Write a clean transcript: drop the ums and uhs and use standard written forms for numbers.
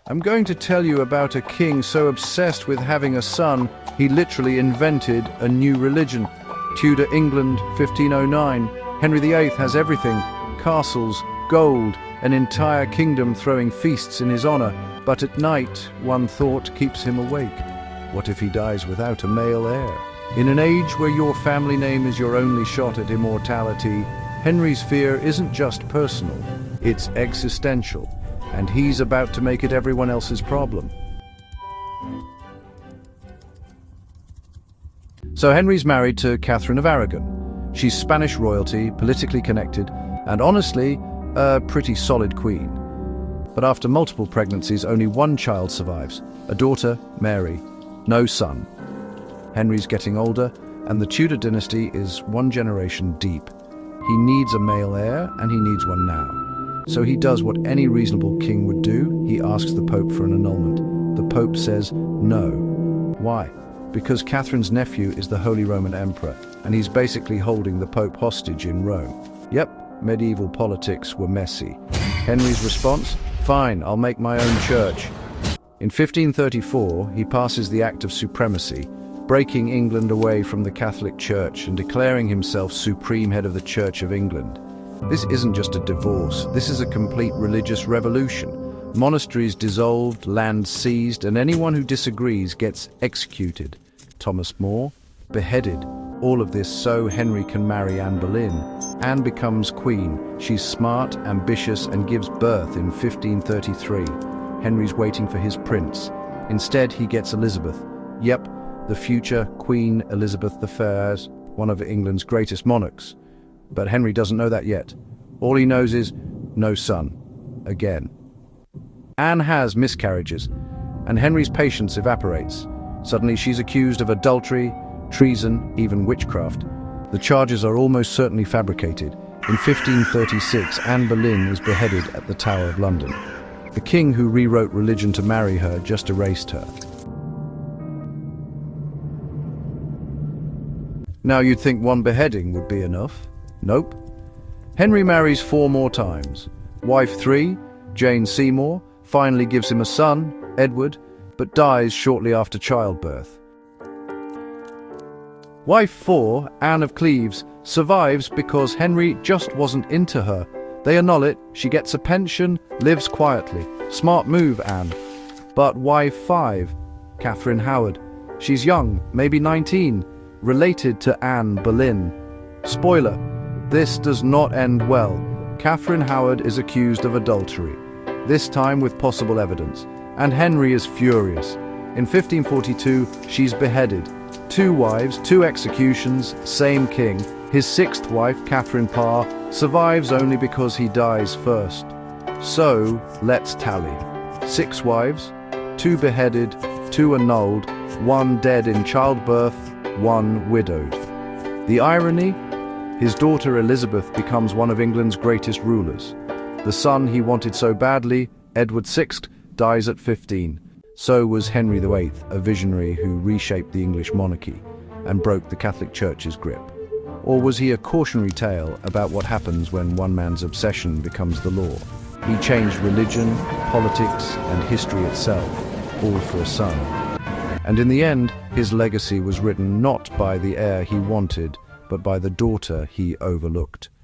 I'm going to tell you about a king so obsessed with having a son, he literally invented a new religion. Tudor England, 1509. Henry VIII has everything: castles, gold, an entire kingdom throwing feasts in his honor. But at night, one thought keeps him awake. What if he dies without a male heir? In an age where your family name is your only shot at immortality, Henry's fear isn't just personal, it's existential, and he's about to make it everyone else's problem. So Henry's married to Catherine of Aragon. She's Spanish royalty, politically connected, and honestly, a pretty solid queen. But after multiple pregnancies, only one child survives, a daughter, Mary. No son. Henry's getting older, and the Tudor dynasty is one generation deep. He needs a male heir, and he needs one now. So he does what any reasonable king would do. He asks the Pope for an annulment. The Pope says no. Why? Because Catherine's nephew is the Holy Roman Emperor, and he's basically holding the Pope hostage in Rome. Yep, medieval politics were messy. Henry's response? Fine, I'll make my own church. In 1534, he passes the Act of Supremacy, breaking England away from the Catholic Church and declaring himself supreme head of the Church of England. This isn't just a divorce, this is a complete religious revolution. Monasteries dissolved, land seized, and anyone who disagrees gets executed. Thomas More, beheaded. All of this so Henry can marry Anne Boleyn. Anne becomes queen. She's smart, ambitious, and gives birth in 1533. Henry's waiting for his prince. Instead, he gets Elizabeth. Yep, the future Queen Elizabeth I, one of England's greatest monarchs. But Henry doesn't know that yet. All he knows is no son. Again. Anne has miscarriages, and Henry's patience evaporates. Suddenly she's accused of adultery, treason, even witchcraft. The charges are almost certainly fabricated. In 1536, Anne Boleyn is beheaded at the Tower of London. The king who rewrote religion to marry her just erased her. Now you'd think one beheading would be enough. Nope. Henry marries 4 more times. Wife 3, Jane Seymour, finally gives him a son, Edward, but dies shortly after childbirth. Wife 4, Anne of Cleves, survives because Henry just wasn't into her. They annul it, she gets a pension, lives quietly. Smart move, Anne. But wife 5, Catherine Howard. She's young, maybe 19, related to Anne Boleyn. Spoiler, this does not end well. Catherine Howard is accused of adultery, this time with possible evidence, and Henry is furious. In 1542, she's beheaded. 2 wives, 2 executions, same king. His 6th wife, Catherine Parr, survives only because he dies first. So, let's tally. 6 wives, 2 beheaded, 2 annulled, 1 dead in childbirth, 1 widowed. The irony? His daughter Elizabeth becomes one of England's greatest rulers. The son he wanted so badly, Edward VI, dies at 15. So was Henry VIII, a visionary who reshaped the English monarchy and broke the Catholic Church's grip. Or was he a cautionary tale about what happens when one man's obsession becomes the law? He changed religion, politics, and history itself, all for a son. And in the end, his legacy was written not by the heir he wanted, but by the daughter he overlooked.